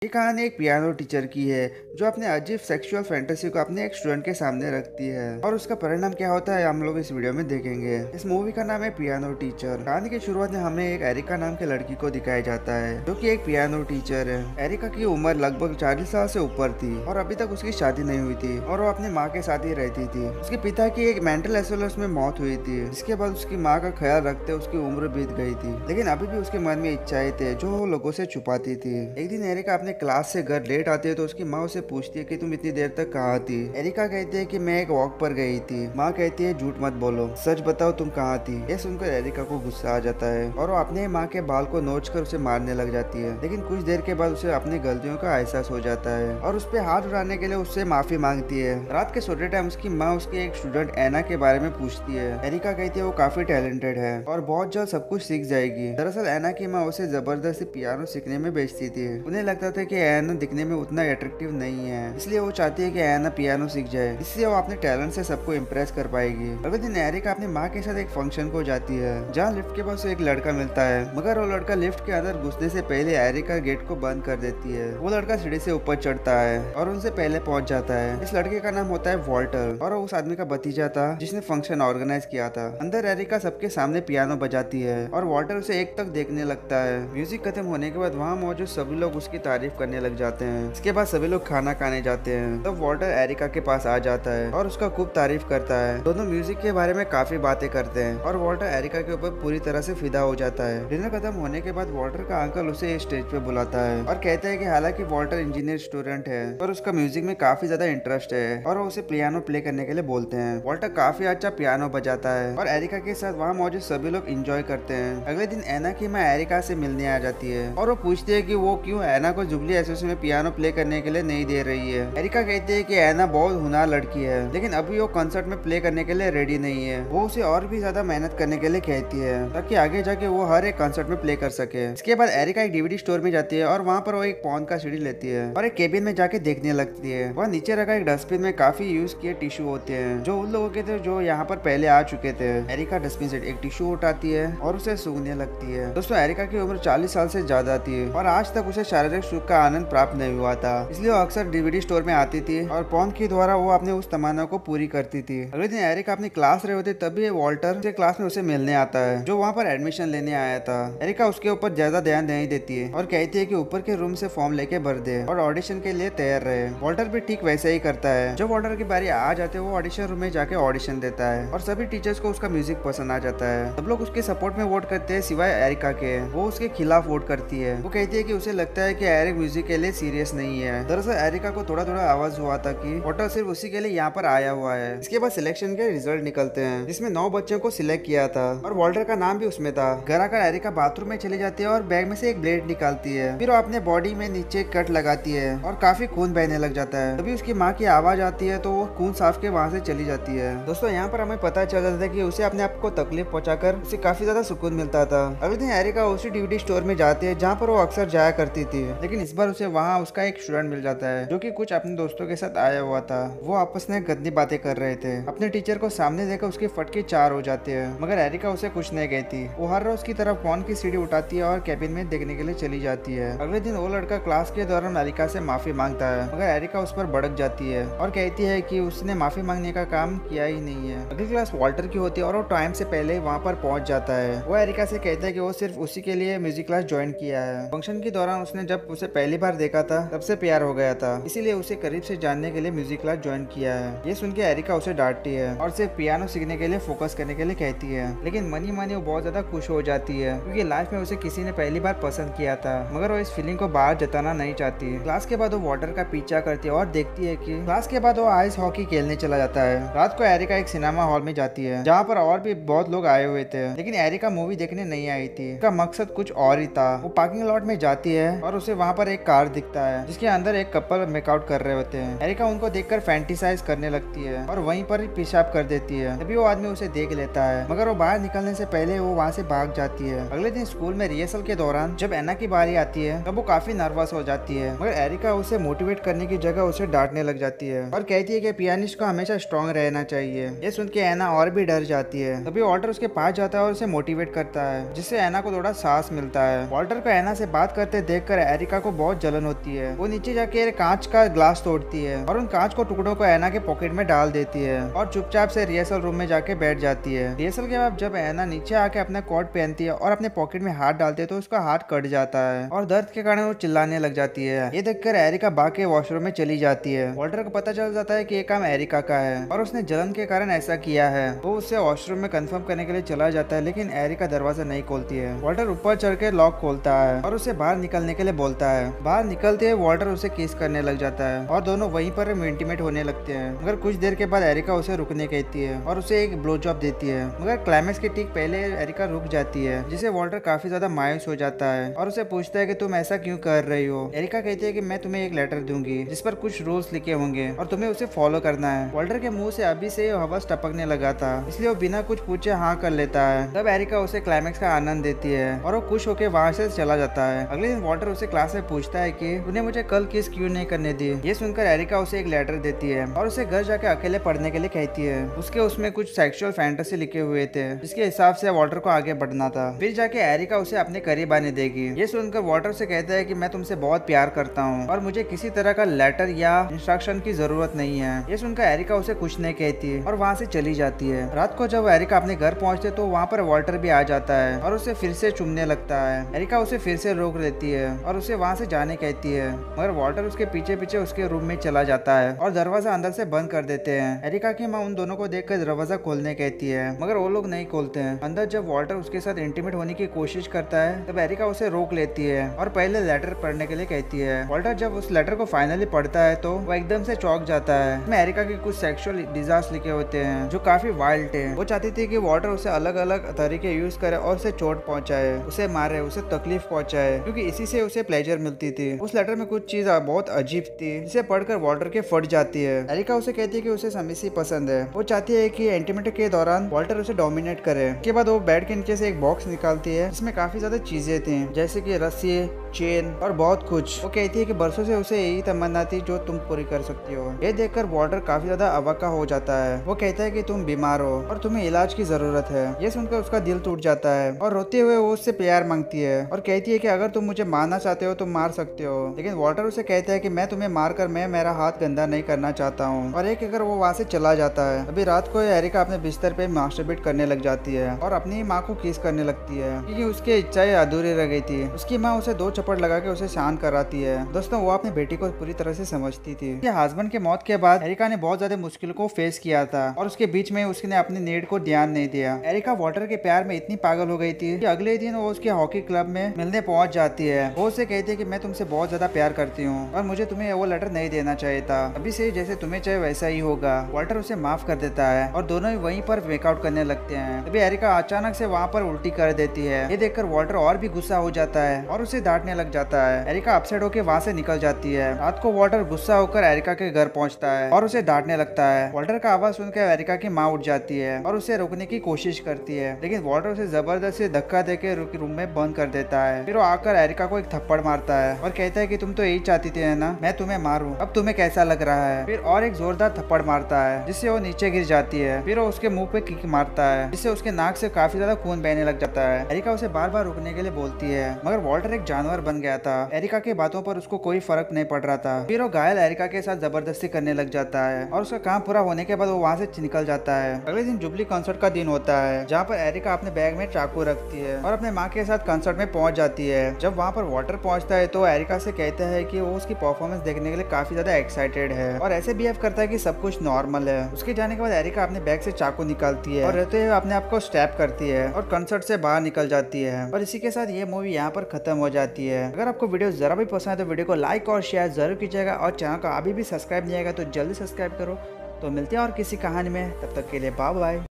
ये कहानी एक पियानो टीचर की है जो अपने अजीब सेक्सुअल फैंटेसी को अपने एक स्टूडेंट के सामने रखती है और उसका परिणाम क्या होता है हम लोग इस वीडियो में देखेंगे। इस मूवी का नाम है पियानो टीचर। कहानी की शुरुआत में हमें एक एरिका नाम के लड़की को दिखाया जाता है जो कि एक पियानो टीचर है। एरिका की उम्र लगभग 40 साल से ऊपर थी और अभी तक उसकी शादी नहीं हुई थी और वो अपनी माँ के साथ ही रहती थी। उसके पिता की एक मेंटल एसोलस में मौत हुई थी, जिसके बाद उसकी माँ का ख्याल रखते उसकी उम्र बीत गई थी, लेकिन अभी भी उसके मन में इच्छाएं थे जो वो लोगों से छुपाती थी। एक दिन एरिका अपने क्लास से घर लेट आती है तो उसकी माँ उसे पूछती है कि तुम इतनी देर तक कहाँ थी। एरिका कहती है कि मैं एक वॉक पर गई थी। माँ कहती है झूठ मत बोलो, सच बताओ तुम कहाँ थी। ये सुनकर एरिका को गुस्सा आ जाता है और वो अपने माँ के बाल को नोच कर उसे मारने लग जाती है, लेकिन कुछ देर के बाद उसे अपनी गलतियों का एहसास हो जाता है और उस पर हाथ उठाने के लिए उससे माफी मांगती है। रात के सोते टाइम उसकी माँ उसके एक स्टूडेंट एना के बारे में पूछती है। एरिका कहती है वो काफी टैलेंटेड है और बहुत जल्द सब कुछ सीख जाएगी। दरअसल एना की माँ उसे जबरदस्ती पियानो सीखने में भेजती थी। उन्हें लगता था कि एना दिखने में उतना अट्रैक्टिव नहीं है, इसलिए वो चाहती है कि एना पियानो सीख जाए, इससे वो अपने टैलेंट से सबको इम्प्रेस कर पाएगी। अगले दिन एरिका अपनी माँ के साथ एक फंक्शन को जाती है जहाँ लिफ्ट के पास एक लड़का मिलता है, मगर वो लड़का लिफ्ट के अंदर घुसने से पहले एरिका गेट को बंद कर देती है। वो लड़का सीढ़ी से ऊपर चढ़ता है और उनसे पहले पहुंच जाता है। इस लड़के का नाम होता है वॉल्टर और वो उस आदमी का भतीजा था जिसने फंक्शन ऑर्गेनाइज किया था। अंदर एरिका सबके सामने पियानो बजाती है और वॉल्टर उसे एक तक देखने लगता है। म्यूजिक खत्म होने के बाद वहाँ मौजूद सभी लोग उसकी तारीफ करने लग जाते हैं। इसके बाद सभी लोग खाना खाने जाते हैं तब वॉल्टर एरिका के पास आ जाता है और उसका खूब तारीफ करता है। दोनों म्यूजिक के बारे में काफी बातें करते हैं और वॉल्टर एरिका के ऊपर पूरी तरह से फिदा हो जाता है। डिनर खत्म होने के बाद वॉल्टर का अंकल उसे स्टेज पे बुलाता है और कहता है कि हालांकि वॉल्टर इंजीनियर स्टूडेंट है पर उसका म्यूजिक में काफी ज्यादा इंटरेस्ट है और वो उसे पियानो प्ले करने के लिए बोलते हैं। वॉल्टर काफी अच्छा पियानो बजाता है और एरिका के साथ वहाँ मौजूद सभी लोग एंजॉय करते हैं। अगले दिन एना की माँ एरिका से मिलने आ जाती है और वो पूछती है कि वो क्यों एना को जुबली एसोसिएशन में पियानो प्ले करने के लिए नहीं दे रही है। एरिका कहती है कि एना बहुत हुनर लड़की है लेकिन अभी वो कंसर्ट में प्ले करने के लिए रेडी नहीं है। वो उसे और भी ज्यादा मेहनत करने के लिए कहती है ताकि आगे जाके वो हर एक कंसर्ट में प्ले कर सके। इसके बाद एरिका एक डीवीडी स्टोर में जाती है और वहाँ पर वो एक पॉन का सीडी लेती है और एक केबिन में जाके देखने लगती है। वहाँ नीचे रखा एक डस्टबिन में काफी यूज किए टिश्यू होते हैं जो उन लोगों के थे जो यहाँ पर पहले आ चुके थे। एरिका डस्टबिन से एक टिश्यू उठाती है और उसे सूंघने लगती है। दोस्तों एरिका की उम्र 40 साल से ज्यादा थी और आज तक उसे शारीरिक सुख का आनंद प्राप्त नहीं हुआ था, इसलिए वो अक्सर डीवीडी स्टोर में आती थी और पॉन के द्वारा वो अपने उस तमन्ना को पूरी करती थी। अगले दिन एरिका अपनी क्लास रहे होते तभी वॉल्टर से क्लास में उसे मिलने आता है जो वहाँ पर एडमिशन लेने आया था। एरिका उसके ऊपर ज्यादा ध्यान नहीं देती है और कहती है कि ऊपर के रूम से फॉर्म लेके भर दे और ऑडिशन के लिए तैयार रहे। वॉल्टर भी ठीक वैसे ही करता है। जब वॉल्टर की बारी आ जाते वो ऑडिशन रूम में जाके ऑडिशन देता है और सभी टीचर्स को उसका म्यूजिक पसंद आ जाता है। सब लोग उसके सपोर्ट में वोट करते हैं सिवाय एरिका के। वो उसके खिलाफ वोट करती है। वो कहती है कि उसे लगता है कि एरिक म्यूजिक के लिए सीरियस नहीं है। दरअसल एरिका को थोड़ा थोड़ा आवाज हुआ था कि वॉल्टर सिर्फ उसी के लिए यहाँ पर आया हुआ है। इसके बाद सिलेक्शन के रिजल्ट निकलते हैं जिसमें 9 बच्चों को सिलेक्ट किया था और वॉल्टर का नाम भी उसमें था। घर आकर एरिका बाथरूम में चली जाती है और बैग में से एक ब्लेड निकालती है। फिर वो अपने बॉडी में नीचे कट लगाती है और काफी खून बहने लग जाता है। तभी उसकी माँ की आवाज आती है तो वो खून साफ के वहाँ से चली जाती है। दोस्तों यहाँ पर हमें पता चल जाता है कि उसे अपने आप को तकलीफ पहुंचाकर उसे काफी ज्यादा सुकून मिलता था। अगले दिन एरिका उसी डीवीडी स्टोर में जाती है जहाँ पर वो अक्सर जाया करती थी, लेकिन इस बार उसे वहाँ उसका एक स्टूडेंट मिल जाता है जो कि कुछ अपने दोस्तों के साथ आया हुआ था। वो आपस में गंदी बातें कर रहे थे। अपने टीचर को सामने देखकर उसके फटके 4 हो जाते हैं, मगर एरिका उसे कुछ नहीं कहती। वो हर रोज की तरफ फोन की सीढ़ी उठाती है और कैबिन में देखने के लिए चली जाती है। अगले दिन वो लड़का क्लास के दौरान एरिका से माफी मांगता है, मगर एरिका उस पर भड़क जाती है और कहती है कि उसने माफी मांगने का काम किया ही नहीं है। अगली क्लास वॉल्टर की होती है और वो टाइम से पहले वहाँ पर पहुंच जाता है। वो एरिका से कहता है कि वो सिर्फ उसी के लिए म्यूजिक क्लास ज्वाइन किया है। फंक्शन के दौरान उसने जब उसे पहली बार देखा था तब से प्यार हो गया था, इसीलिए उसे करीब से जानने के लिए म्यूजिक क्लास ज्वाइन किया है। ये सुन के एरिका उसे डांटती है और सिर्फ पियानो सीखने के लिए फोकस करने के लिए कहती है, लेकिन मनी मनी वो बहुत ज्यादा खुश हो जाती है क्योंकि लाइफ में उसे किसी ने पहली बार पसंद किया था, मगर वो इस फीलिंग को बाहर जताना नहीं चाहती। क्लास के बाद वो वॉल्टर का पीछा करती है और देखती है कि क्लास के बाद वो आइस हॉकी खेलने चला जाता है। रात को एरिका एक सिनेमा हॉल में जाती है जहाँ पर और भी बहुत लोग आए हुए थे, लेकिन एरिका मूवी देखने नहीं आई थी। उसका मकसद कुछ और ही था। वो पार्किंग लॉट में जाती है और उसे वहाँ पर एक कार दिखता है जिसके अंदर एक कपल मेकआउट कर रहे होते हैं। एरिका उनको देखकर फैंटिसाइज करने लगती है और वहीं पर ही पेशाब कर देती है। तभी वो आदमी उसे देख लेता है, मगर वो बाहर निकलने से पहले वो वहाँ से भाग जाती है। अगले दिन स्कूल में रिहर्सल के दौरान जब एना की बारी आती है तब वो काफी नर्वस हो जाती है, मगर एरिका उसे मोटिवेट करने की जगह उसे डांटने लग जाती है और कहती है कि पियानिस्ट को हमेशा स्ट्रॉन्ग रहना चाहिए। ये सुन के एना और भी डर जाती है। तभी वॉल्टर उसके पास जाता है और उसे मोटिवेट करता है, जिससे एना को थोड़ा साहस मिलता है। वॉल्टर को एना से बात करते देखकर एरिका को बहुत जलन होती है। वो नीचे जाके कांच का ग्लास तोड़ती है और उन कांच को टुकड़ों को ऐना के पॉकेट में डाल देती है और चुपचाप से रिहर्सल रूम में जाके बैठ जाती है। रिहर्सल के बाद जब ऐना नीचे आके अपना कोट पहनती है और अपने पॉकेट में हाथ डालती है तो उसका हाथ कट जाता है और दर्द के कारण वो चिल्लाने लग जाती है। ये देखकर एरिका भाग के वॉशरूम में चली जाती है। वॉल्टर को पता चल जाता है कि ये काम एरिका का है और उसने जलन के कारण ऐसा किया है। वो उससे वॉशरूम में कंफर्म करने के लिए चला जाता है, लेकिन एरिका दरवाजा नहीं खोलती है। वॉल्टर ऊपर चढ़ के लॉक खोलता है और उसे बाहर निकलने के लिए बोलता है। बाहर निकलते ही वॉल्टर उसे किस करने लग जाता है और दोनों वहीं पर इंटीमेट होने लगते हैं। मगर कुछ देर के बाद एरिका उसे रुकने कहती है और उसे एक ब्लो जॉब देती है। मगर क्लाइमेक्स के ठीक पहले एरिका रुक जाती है, जिसे वॉल्टर काफी ज्यादा मायूस हो जाता है और उसे पूछता है कि तुम ऐसा क्यों कर रही हो। एरिका कहती है कि मैं तुम्हें एक लेटर दूंगी जिस पर कुछ रूल्स लिखे होंगे और तुम्हें उसे फॉलो करना है। वॉल्टर के मुंह से अभी से हवस टपकने लगा था, इसलिए वो बिना कुछ पूछे हाँ कर लेता है। तब एरिका उसे क्लाइमेक्स का आनंद देती है और वो खुश होकर वहां से चला जाता है। अगले दिन वॉल्टर उसे क्लास में पूछता है कि तूने मुझे कल किस क्यों नहीं करने दी। ये सुनकर एरिका उसे एक लेटर देती है और उसे घर जाके अकेले पढ़ने के लिए कहती है। उसमें कुछ सेक्सुअल फैंटेसी लिखे हुए थे, जिसके हिसाब से वॉल्टर को आगे बढ़ना था। फिर जाके एरिका उसे अपने करीब आने देगी। ये सुनकर वॉल्टर से कहता है कि मैं तुमसे बहुत प्यार करता हूँ और मुझे किसी तरह का लेटर या इंस्ट्रक्शन की जरूरत नहीं है। ये सुनकर एरिका उसे कुछ नहीं कहती और वहाँ से चली जाती है। रात को जब एरिका अपने घर पहुँचते तो वहाँ पर वॉल्टर भी आ जाता है और उसे फिर से चूमने लगता है। एरिका उसे फिर से रोक लेती है और उसे वहाँ से जाने कहती है, मगर वॉल्टर उसके पीछे पीछे उसके रूम में चला जाता है और दरवाजा अंदर से बंद कर देते हैं। एरिका की माँ उन दोनों को देखकर दरवाजा खोलने कहती है, मगर वो लोग नहीं खोलते हैं। अंदर जब वॉल्टर उसके साथ इंटीमेट होने की कोशिश करता है तब एरिका उसे रोक लेती है और पहले लेटर पढ़ने के लिए कहती है। वॉल्टर जब उस लेटर को फाइनली पढ़ता है तो वो एकदम से चौंक जाता है। इसमें एरिका के कुछ सेक्सुअल डिजायर्स लिखे होते हैं जो काफी वाइल्ड है। वो चाहती थी कि वॉल्टर उसे अलग अलग तरीके यूज करे और उसे चोट पहुंचाए, उसे मारे, उसे तकलीफ पहुंचाए, क्योंकि इसी से उसे प्लेजर मिलती थी। उस लेटर में कुछ चीज बहुत अजीब थी जिसे पढ़कर वॉल्टर के फट जाती है। एरिका उसे कहती है कि उसे समीसी पसंद है। वो चाहती है कि इंटीमेट के दौरान वॉल्टर उसे डोमिनेट करे। के बाद वो बेड के नीचे से एक बॉक्स निकालती है जिसमें काफी ज्यादा चीजें थी, जैसे कि रस्सी, चेन और बहुत कुछ। वो कहती है कि बरसों से उसे यही तमन्ना थी जो तुम पूरी कर सकती हो। ये देखकर वॉल्टर काफी ज्यादा अवाका हो जाता है। वो कहता है कि तुम बीमार हो और तुम्हें इलाज की जरूरत है। ये सुनकर उसका दिल टूट जाता है और रोते हुए वो उससे प्यार मांगती है और कहती है कि अगर तुम मुझे मारना चाहते हो तो मार सकते हो। लेकिन वॉल्टर उसे कहता है कि मैं तुम्हें मारकर मैं मेरा हाथ गंदा नहीं करना चाहता हूँ और एक अगर वो वहाँ से चला जाता है। अभी रात को एरिका अपने बिस्तर पे मास्टरबेट करने लग जाती है और अपनी माँ को किस करने लगती है, क्योंकि उसकी इच्छाएं अधूरी रह गई थी। उसकी माँ उसे 2 चप्पड़ लगा के उसे शांत कराती है। दोस्तों, वो अपनी बेटी को पूरी तरह से समझती थी। उसके हस्बैंड के मौत के बाद एरिका ने बहुत ज्यादा मुश्किल को फेस किया था और उसके बीच में उसने अपनी नीड को ध्यान नहीं दिया। एरिका वॉल्टर के प्यार में इतनी पागल हो गई थी कि अगले दिन वो उसके हॉकी क्लब में मिलने पहुंच जाती है। वो उसे कहती है कि मैं तुमसे बहुत ज्यादा प्यार करती हूँ और मुझे तुम्हें वो लेटर नहीं देना चाहिए था। अभी से जैसे तुम्हें चाहे वैसा ही होगा। वॉल्टर उसे माफ कर देता है और दोनों ही वहीं पर मेकआउट करने लगते हैं। तभी एरिका अचानक से वहाँ पर उल्टी कर देती है। ये देखकर वॉल्टर और भी गुस्सा हो जाता है और उसे डांटने लग जाता है। एरिका अपसेट होकर वहाँ से निकल जाती है। रात को वॉल्टर गुस्सा होकर एरिका के घर पहुँचता है और उसे डांटने लगता है। वॉल्टर का आवाज सुनकर एरिका की माँ उठ जाती है और उसे रोकने की कोशिश करती है, लेकिन वॉल्टर उसे जबरदस्ती धक्का देकर रूम में बंद कर देता है। फिर वो आकर एरिका को एक थप्पड़ मारता है और कहता है कि तुम तो यही चाहती थी ना मैं तुम्हें मारूं, अब तुम्हें कैसा लग रहा है। फिर और एक जोरदार थप्पड़ मारता है जिससे वो नीचे गिर जाती है। फिर वो उसके मुंह पे किक मारता है जिससे उसके नाक से काफी ज्यादा खून बहने लग जाता है। एरिका उसे बार बार रुकने के लिए बोलती है, मगर वॉल्टर एक जानवर बन गया था। एरिका के बातों पर उसको कोई फर्क नहीं पड़ रहा था। फिर वो घायल एरिका के साथ जबरदस्ती करने लग जाता है और उसका काम पूरा होने के बाद वो वहाँ से निकल जाता है। अगले दिन जुबली कॉन्सर्ट का दिन होता है, जहाँ पर एरिका अपने बैग में चाकू रखती है और अपने माँ के साथ कॉन्सर्ट में पहुंच जाती है। जब वहाँ पर वॉल्टर पहुंचता है तो एरिका से कहता है कि वो उसकी परफॉर्मेंस देखने के लिए काफी ज्यादा एक्साइटेड है और ऐसे बिहेव करता है कि सब कुछ नॉर्मल है। उसके जाने के बाद एरिका अपने बैग से चाकू निकालती है और रहते हुए अपने आप को स्टैप करती है और कॉन्सर्ट से बाहर निकल जाती है। और इसी के साथ ये मूवी यहाँ पर खत्म हो जाती है। अगर आपको वीडियो जरा भी पसंद है तो वीडियो को लाइक और शेयर जरूर कीजिएगा और चैनल को अभी भी सब्सक्राइब नहीं आएगा तो जल्दी सब्सक्राइब करो। तो मिलते हैं और किसी कहानी में, तब तक के लिए बाय बाय।